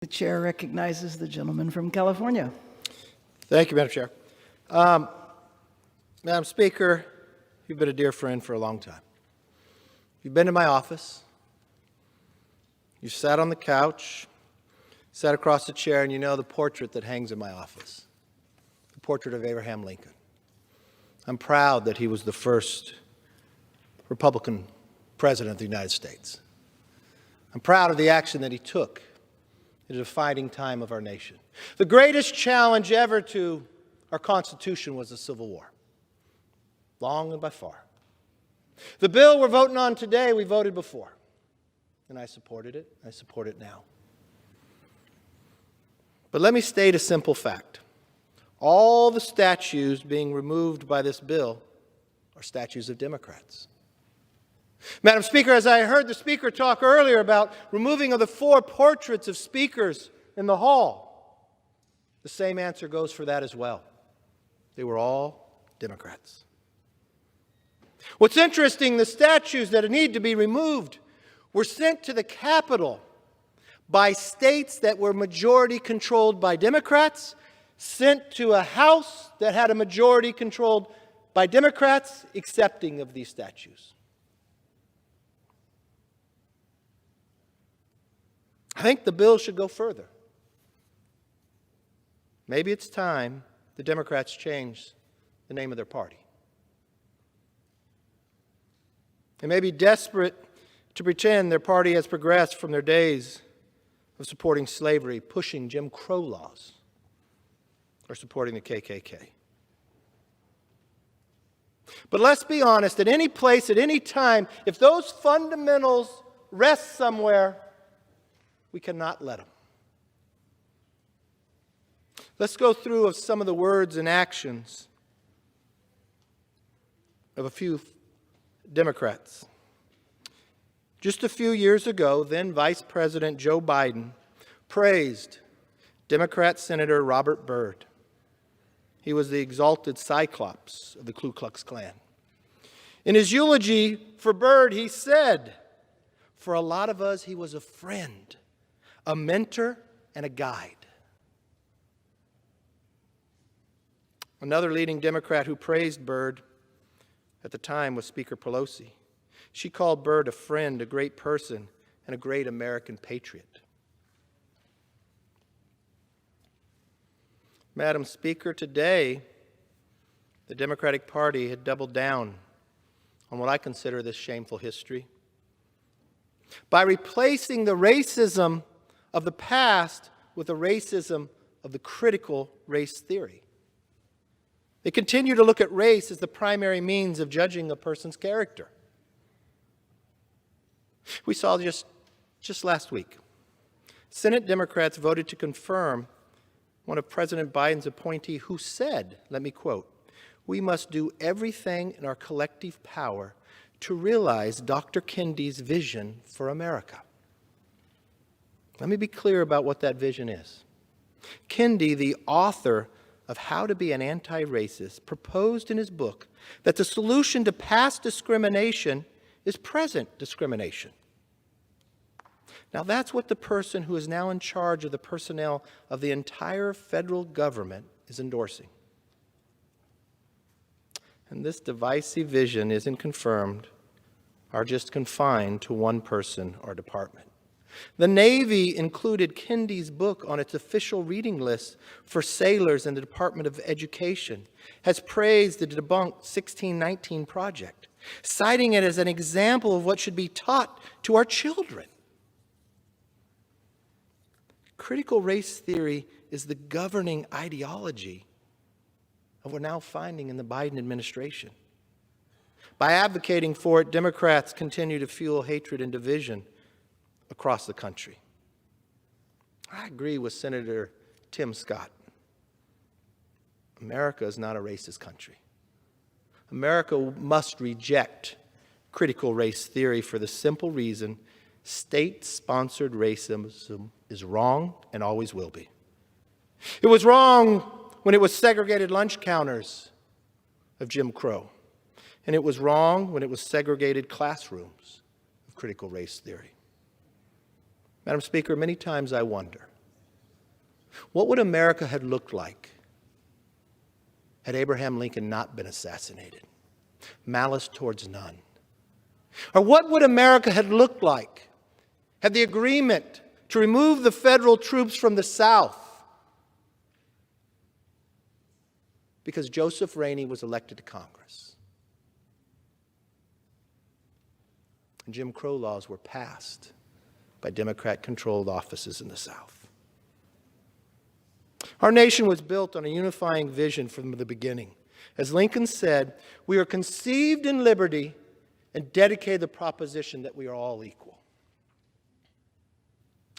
The chair recognizes the gentleman from California. Thank you, Madam Chair. Madam Speaker, you've been a dear friend for a long time. You've been in my office. You sat on the couch, sat across the chair, and you know the portrait that hangs in my office, the portrait of Abraham Lincoln. I'm proud that he was the first Republican president of the United States. I'm proud of the action that he took in a defining time of our nation. The greatest challenge ever to our Constitution was the Civil War, long and by far. The bill we're voting on today, we voted before, and I supported it. I support it now. But let me state a simple fact. All the statues being removed by this bill are statues of Democrats. Madam Speaker, as I heard the Speaker talk earlier about removing of the 4 portraits of speakers in the hall, the same answer goes for that as well. They were all Democrats. What's interesting, the statues that need to be removed were sent to the Capitol by states that were majority controlled by Democrats, sent to a House that had a majority controlled by Democrats, accepting of these statues. I think the bill should go further. Maybe it's time the Democrats change the name of their party. They may be desperate to pretend their party has progressed from their days of supporting slavery, pushing Jim Crow laws, or supporting the KKK. But let's be honest, at any place, at any time, if those fundamentals rest somewhere, we cannot let them. Let's go through of some of the words and actions of a few Democrats. Just a few years ago, then Vice President Joe Biden praised Democrat Senator Robert Byrd. He was the exalted Cyclops of the Ku Klux Klan. In his eulogy for Byrd, he said, "For a lot of us, he was a friend, a mentor, and a guide." Another leading Democrat who praised Byrd at the time was Speaker Pelosi. She called Byrd a friend, a great person, and a great American patriot. Madam Speaker, today, the Democratic Party had doubled down on what I consider this shameful history by replacing the racism of the past with the racism of the critical race theory. They continue to look at race as the primary means of judging a person's character. We saw just last week, Senate Democrats voted to confirm one of President Biden's appointees who said, let me quote, "We must do everything in our collective power to realize Dr. Kendi's vision for America." Let me be clear about what that vision is. Kendi, the author of How to Be an Anti-Racist, proposed in his book that the solution to past discrimination is present discrimination. Now that's what the person who is now in charge of the personnel of the entire federal government is endorsing. And this divisive vision isn't confirmed or just confined to one person or department. The Navy included Kendi's book on its official reading list for sailors in the Department of Education, has praised the Debunk 1619 Project, citing it as an example of what should be taught to our children. Critical race theory is the governing ideology of what we're now finding in the Biden administration. By advocating for it, Democrats continue to fuel hatred and division across the country. I agree with Senator Tim Scott. America is not a racist country. America must reject critical race theory for the simple reason state-sponsored racism is wrong and always will be. It was wrong when it was segregated lunch counters of Jim Crow, and it was wrong when it was segregated classrooms of critical race theory. Madam Speaker, many times I wonder, What would America have looked like had Abraham Lincoln not been assassinated? Malice towards none. Or what would America have looked like had the agreement to remove the federal troops from the South, because Joseph Rainey was elected to Congress and Jim Crow laws were passed by Democrat-controlled offices in the South? Our nation was built on a unifying vision from the beginning. As Lincoln said, we are conceived in liberty and dedicated to the proposition that we are all equal.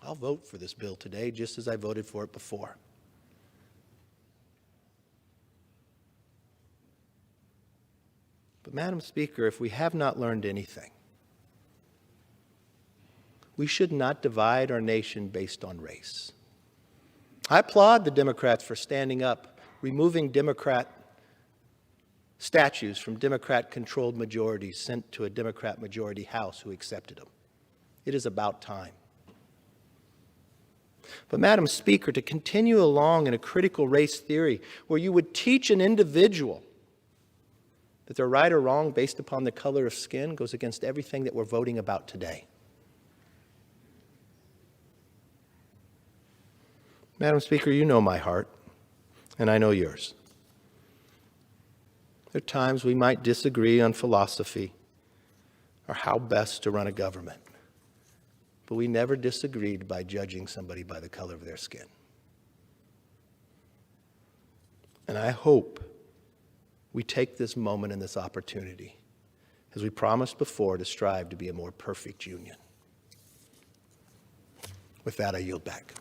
I'll vote for this bill today just as I voted for it before. But, Madam Speaker, if we have not learned anything, we should not divide our nation based on race. I applaud the Democrats for standing up, removing Democrat statues from Democrat-controlled majorities sent to a Democrat majority House who accepted them. It is about time. But, Madam Speaker, to continue along in a critical race theory where you would teach an individual that they're right or wrong based upon the color of skin goes against everything that we're voting about today. Madam Speaker, you know my heart, and I know yours. There are times we might disagree on philosophy or how best to run a government, but we never disagreed by judging somebody by the color of their skin. And I hope we take this moment and this opportunity, as we promised before, to strive to be a more perfect union. With that, I yield back.